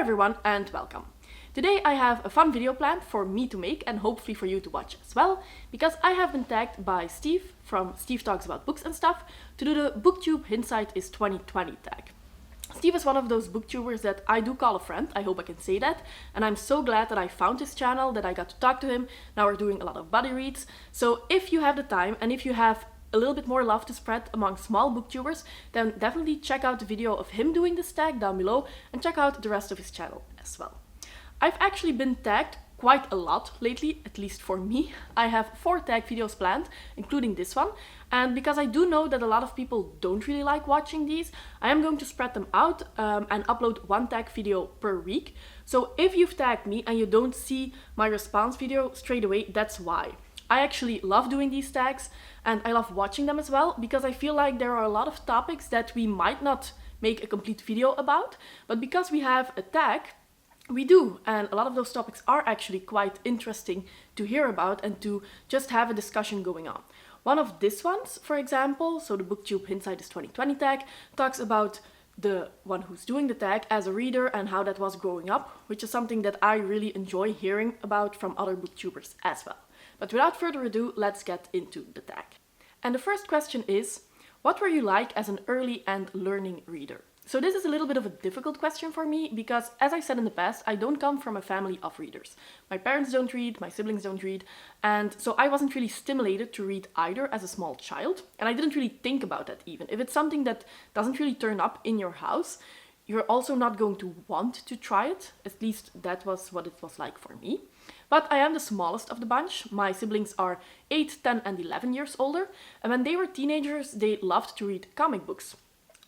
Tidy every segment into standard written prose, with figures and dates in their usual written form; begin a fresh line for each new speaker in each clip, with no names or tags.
everyone and welcome. Today I have a fun video planned for me to make and hopefully for you to watch as well, because I have been tagged by Steve from Steve Talks About Books and Stuff to do the Booktube Hindsight is 2020 tag. Steve is one of those booktubers that I do call a friend, I hope I can say that, and I'm so glad that I found his channel, that I got to talk to him. Now we're doing a lot of buddy reads, so if you have the time and if you have a little bit more love to spread among small booktubers, then definitely check out the video of him doing this tag down below and check out the rest of his channel as well. I've actually been tagged quite a lot lately, at least for me. I have 4 tag videos planned, including this one, and because I do know that a lot of people don't really like watching these, I am going to spread them out and upload 1 tag video per week. So if you've tagged me and you don't see my response video straight away, that's why. I actually love doing these tags and I love watching them as well, because I feel like there are a lot of topics that we might not make a complete video about, but because we have a tag, we do, and a lot of those topics are actually quite interesting to hear about and to just have a discussion going on. One of these ones, for example, so the Booktube Hindsight is 2020 tag, talks about the one who's doing the tag as a reader and how that was growing up, which is something that I really enjoy hearing about from other booktubers as well. But without further ado, let's get into the tag. And the first question is, what were you like as an early and learning reader? So this is a little bit of a difficult question for me because, as I said in the past, I don't come from a family of readers. My parents don't read, my siblings don't read, and so I wasn't really stimulated to read either as a small child, and I didn't really think about that even. If it's something that doesn't really turn up in your house, you're also not going to want to try it. At least that was what it was like for me. But I am the smallest of the bunch. My siblings are 8, 10 and 11 years older, and when they were teenagers, they loved to read comic books.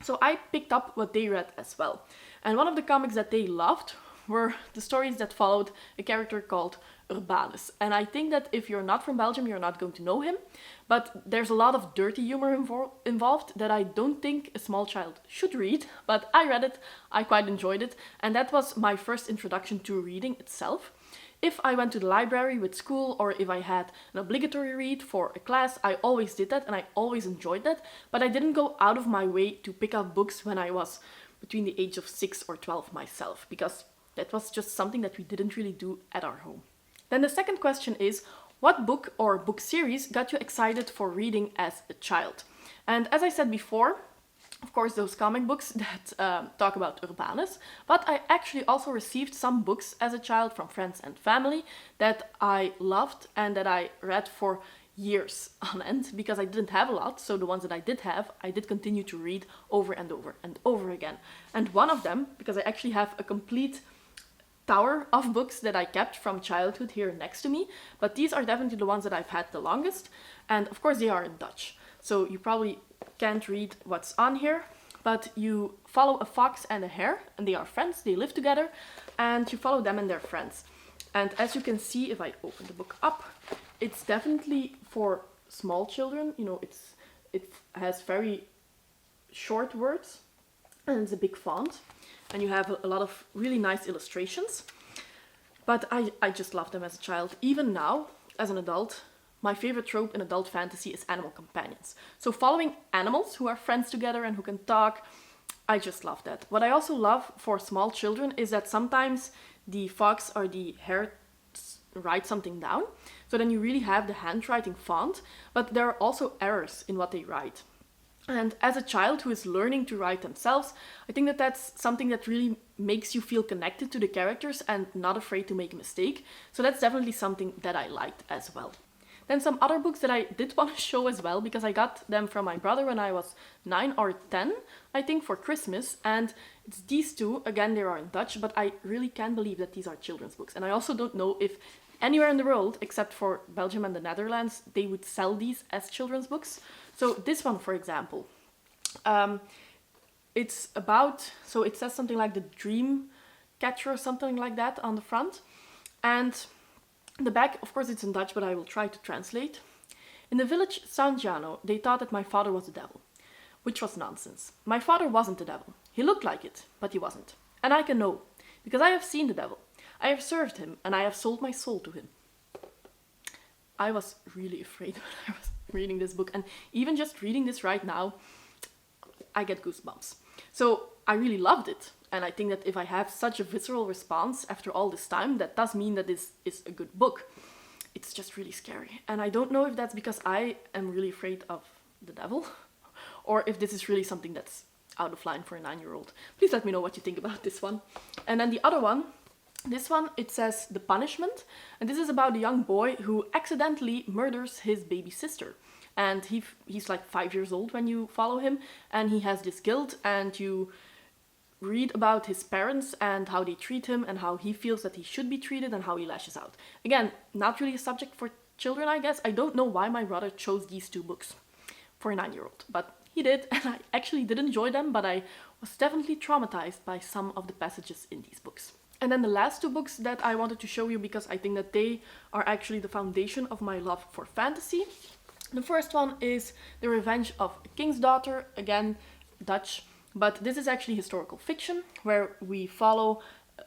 So I picked up what they read as well. And one of the comics that they loved were the stories that followed a character called Urbanus. And I think that if you're not from Belgium, you're not going to know him. But there's a lot of dirty humor involved that I don't think a small child should read. But I read it, I quite enjoyed it. And that was my first introduction to reading itself. If I went to the library with school or if I had an obligatory read for a class, I always did that and I always enjoyed that. But I didn't go out of my way to pick up books when I was between the age of 6 or 12 myself, because that was just something that we didn't really do at our home. Then the second question is, what book or book series got you excited for reading as a child? And as I said before, of course, those comic books that talk about Urbanus, but I actually also received some books as a child from friends and family that I loved and that I read for years on end, because I didn't have a lot, so the ones that I did have, I did continue to read over and over and over again. And one of them, because I actually have a complete tower of books that I kept from childhood here next to me, but these are definitely the ones that I've had the longest, and of course they are in Dutch. So you probably can't read what's on here, but you follow a fox and a hare, and they are friends, they live together, and you follow them and their friends. And as you can see, if I open the book up, it's definitely for small children. You know, it has very short words, and it's a big font, and you have a lot of really nice illustrations. But I just loved them as a child. Even now, as an adult, my favorite trope in adult fantasy is animal companions. So following animals who are friends together and who can talk, I just love that. What I also love for small children is that sometimes the fox or the hare write something down. So then you really have the handwriting font, but there are also errors in what they write. And as a child who is learning to write themselves, I think that that's something that really makes you feel connected to the characters and not afraid to make a mistake. So that's definitely something that I liked as well. Then some other books that I did want to show as well, because I got them from my brother when I was 9 or 10, I think, for Christmas. And it's these two. Again, they are in Dutch, but I really can't believe that these are children's books. And I also don't know if anywhere in the world, except for Belgium and the Netherlands, they would sell these as children's books. So this one, for example, it's about, so it says something like the Dream Catcher or something like that on the front. And the back, of course it's in Dutch, but I will try to translate. In the village San Giano, they thought that my father was the devil, which was nonsense. My father wasn't the devil. He looked like it, but he wasn't. And I can know, because I have seen the devil. I have served him, and I have sold my soul to him. I was really afraid when I was reading this book, and even just reading this right now, I get goosebumps. So I really loved it. And I think that if I have such a visceral response after all this time, that does mean that this is a good book. It's just really scary. And I don't know if that's because I am really afraid of the devil, or if this is really something that's out of line for a 9-year-old. Please let me know what you think about this one. And then the other one, this one, it says The Punishment. And this is about a young boy who accidentally murders his baby sister. And he's like 5 years old when you follow him. And he has this guilt, and you read about his parents and how they treat him and how he feels that he should be treated and how he lashes out. Again, not really a subject for children, I guess. I don't know why my brother chose these 2 books for a 9-year-old, but he did, and I actually did enjoy them, but I was definitely traumatized by some of the passages in these books. And then the last 2 books that I wanted to show you, because I think that they are actually the foundation of my love for fantasy. The first one is The Revenge of a King's Daughter, again, Dutch. But this is actually historical fiction, where we follow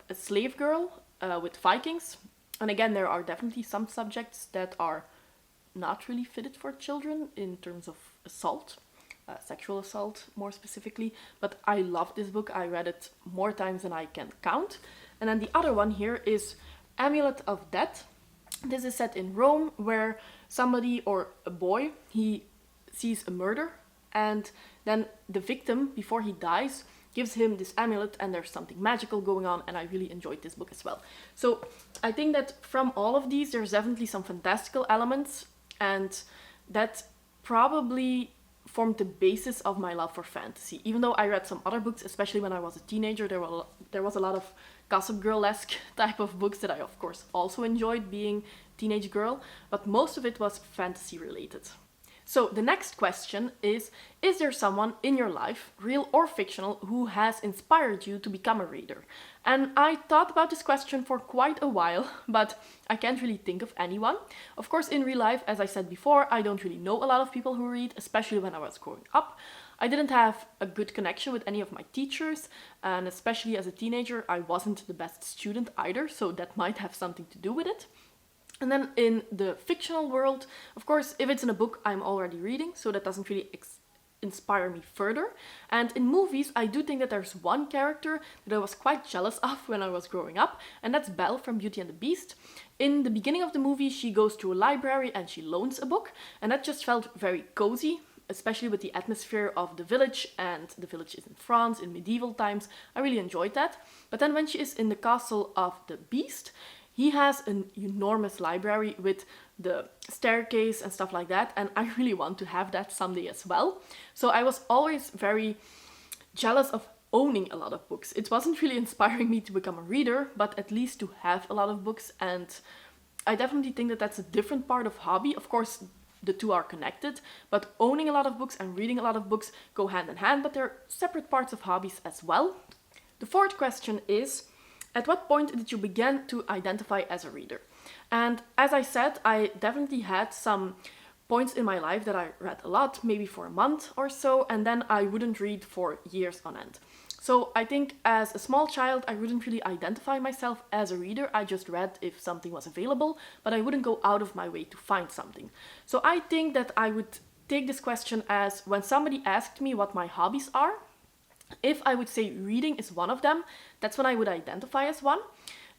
a slave girl with Vikings. And again, there are definitely some subjects that are not really fitted for children in terms of assault, sexual assault more specifically. But I love this book. I read it more times than I can count. And then the other one here is Amulet of Death. This is set in Rome, where somebody, or a boy, he sees a murder, and then the victim, before he dies, gives him this amulet, and there's something magical going on, and I really enjoyed this book as well. So I think that from all of these, there's definitely some fantastical elements, and that probably formed the basis of my love for fantasy. Even though I read some other books, especially when I was a teenager, there was a lot of Gossip Girl-esque type of books that I, of course, also enjoyed being a teenage girl, but most of it was fantasy related. So the next question is there someone in your life, real or fictional, who has inspired you to become a reader? And I thought about this question for quite a while, but I can't really think of anyone. Of course, in real life, as I said before, I don't really know a lot of people who read, especially when I was growing up. I didn't have a good connection with any of my teachers, and especially as a teenager, I wasn't the best student either, so that might have something to do with it. And then in the fictional world, of course, if it's in a book I'm already reading, so that doesn't really inspire me further. And in movies, I do think that there's one character that I was quite jealous of when I was growing up, and that's Belle from Beauty and the Beast. In the beginning of the movie, she goes to a library and she loans a book, and that just felt very cozy, especially with the atmosphere of the village, and the village is in France in medieval times. I really enjoyed that. But then when she is in the castle of the Beast, he has an enormous library with the staircase and stuff like that, and I really want to have that someday as well. So I was always very jealous of owning a lot of books. It wasn't really inspiring me to become a reader, but at least to have a lot of books, and I definitely think that that's a different part of hobby. Of course, the 2 are connected, but owning a lot of books and reading a lot of books go hand in hand, but they're separate parts of hobbies as well. The 4th question is, at what point did you begin to identify as a reader? And as I said, I definitely had some points in my life that I read a lot, maybe for a month or so, and then I wouldn't read for years on end. So I think as a small child, I wouldn't really identify myself as a reader. I just read if something was available, but I wouldn't go out of my way to find something. So I think that I would take this question as when somebody asked me what my hobbies are, if I would say reading is one of them, that's when I would identify as one.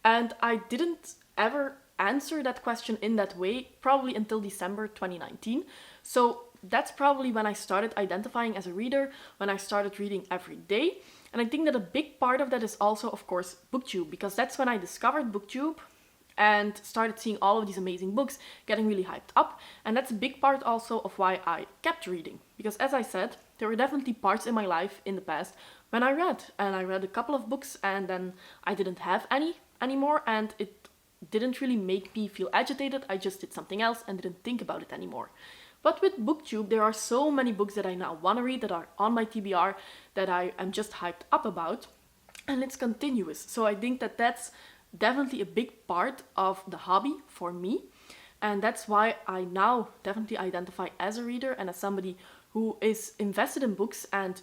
And I didn't ever answer that question in that way, probably until December 2019. So that's probably when I started identifying as a reader, when I started reading every day. And I think that a big part of that is also, of course, Booktube, because that's when I discovered Booktube and started seeing all of these amazing books, getting really hyped up. And that's a big part also of why I kept reading. Because as I said, there were definitely parts in my life in the past when I read. And I read a couple of books and then I didn't have any anymore. And it didn't really make me feel agitated. I just did something else and didn't think about it anymore. But with Booktube, there are so many books that I now want to read, that are on my TBR, that I am just hyped up about. And it's continuous. So I think that that's definitely a big part of the hobby for me, and that's why I now definitely identify as a reader and as somebody who is invested in books and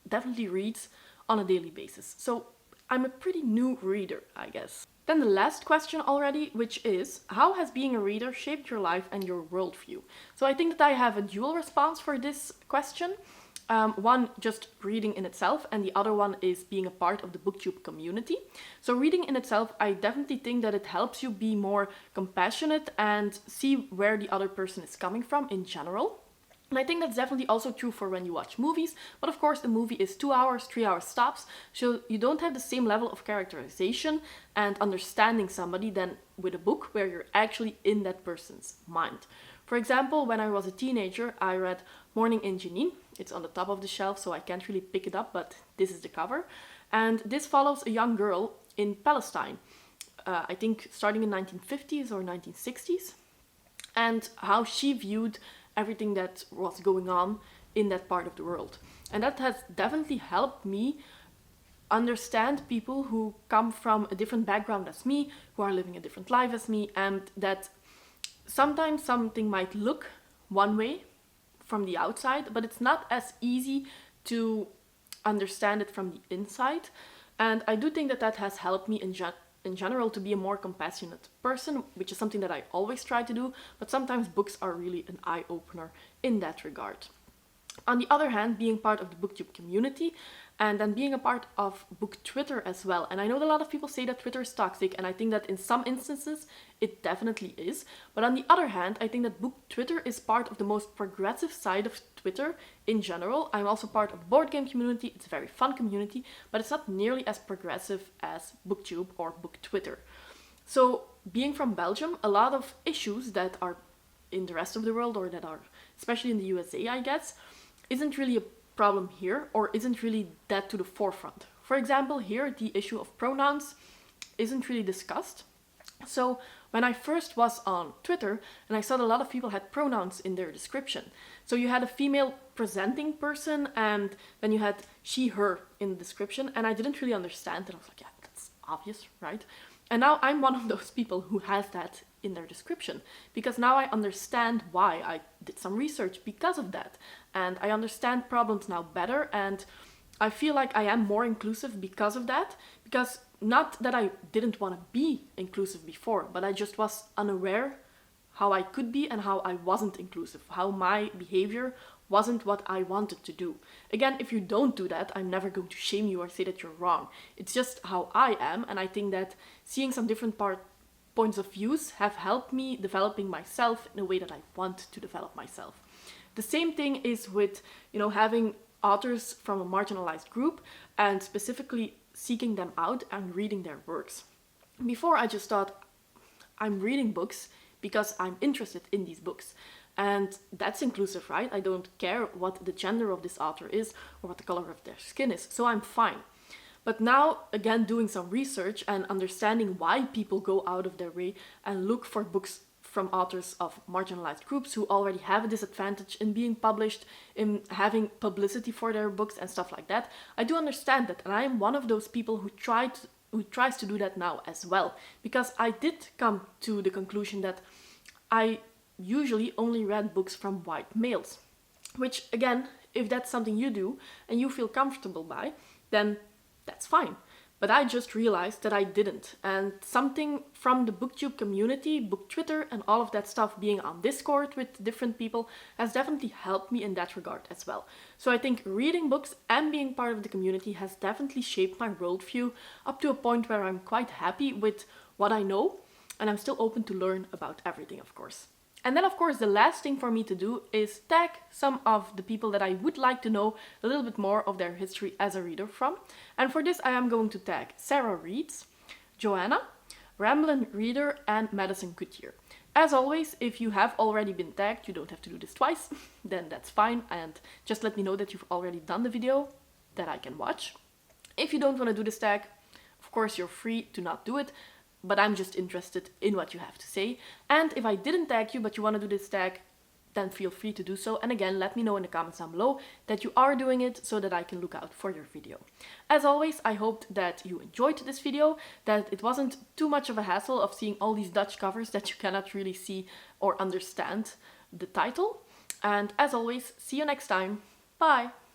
definitely reads on a daily basis. So I'm a pretty new reader, I guess. Then the last question already, which is, how has being a reader shaped your life and your worldview? So I think that I have a dual response for this question. One, just reading in itself, and the other one is being a part of the Booktube community. So reading in itself, I definitely think that it helps you be more compassionate and see where the other person is coming from in general. And I think that's definitely also true for when you watch movies, but of course a movie is 2 hours, 3 hours tops, so you don't have the same level of characterization and understanding somebody than with a book where you're actually in that person's mind. For example, when I was a teenager, I read Morning in Janine. It's on the top of the shelf, so I can't really pick it up, but this is the cover. And this follows a young girl in Palestine, I think starting in 1950s or 1960s, and how she viewed everything that was going on in that part of the world. And that has definitely helped me understand people who come from a different background as me, who are living a different life as me, and that sometimes something might look one way from the outside, but it's not as easy to understand it from the inside. And I do think that that has helped me in general to be a more compassionate person, which is something that I always try to do, but sometimes books are really an eye-opener in that regard. On the other hand, being part of the Booktube community and then being a part of Book Twitter as well. And I know that a lot of people say that Twitter is toxic, and I think that in some instances it definitely is. But on the other hand, I think that Book Twitter is part of the most progressive side of Twitter in general. I'm also part of the board game community. It's a very fun community, but it's not nearly as progressive as Booktube or Book Twitter. So being from Belgium, a lot of issues that are in the rest of the world, or that are especially in the USA, I guess, isn't really a problem here, or isn't really that to the forefront. For example, here the issue of pronouns isn't really discussed. So when I first was on Twitter, and I saw that a lot of people had pronouns in their description. So you had a female presenting person, and then you had she, her in the description, and I didn't really understand, and I was like, yeah, that's obvious, right? And now I'm one of those people who has that in their description, because now I understand why. I did some research because of that, and I understand problems now better, and I feel like I am more inclusive because of that, because not that I didn't want to be inclusive before, but I just was unaware how I could be and how I wasn't inclusive, how my behavior wasn't what I wanted to do. Again, if you don't do that, I'm never going to shame you or say that you're wrong. It's just how I am, and I think that seeing some different points of views have helped me developing myself in a way that I want to develop myself. The same thing is with, having authors from a marginalized group and specifically seeking them out and reading their works. Before, I just thought, I'm reading books because I'm interested in these books. And that's inclusive, right? I don't care what the gender of this author is or what the color of their skin is, so I'm fine. But now, again, doing some research and understanding why people go out of their way and look for books from authors of marginalized groups who already have a disadvantage in being published, in having publicity for their books and stuff like that, I do understand that. And I am one of those people who tries to do that now as well. Because I did come to the conclusion that I usually only read books from white males. Which, again, if that's something you do and you feel comfortable by, then that's fine. But I just realized that I didn't. And something from the Booktube community, Book Twitter, and all of that stuff, being on Discord with different people, has definitely helped me in that regard as well. So I think reading books and being part of the community has definitely shaped my worldview up to a point where I'm quite happy with what I know, and I'm still open to learn about everything, of course. And then, of course, the last thing for me to do is tag some of the people that I would like to know a little bit more of their history as a reader from. And for this, I am going to tag Sarah Reeds, Joanna, Ramblin' Reader, and Madison Goodyear. As always, if you have already been tagged, you don't have to do this twice, then that's fine. And just let me know that you've already done the video that I can watch. If you don't want to do this tag, of course, you're free to not do it. But I'm just interested in what you have to say. And if I didn't tag you, but you want to do this tag, then feel free to do so. And again, let me know in the comments down below that you are doing it so that I can look out for your video. As always, I hope that you enjoyed this video, that it wasn't too much of a hassle of seeing all these Dutch covers that you cannot really see or understand the title. And as always, see you next time. Bye!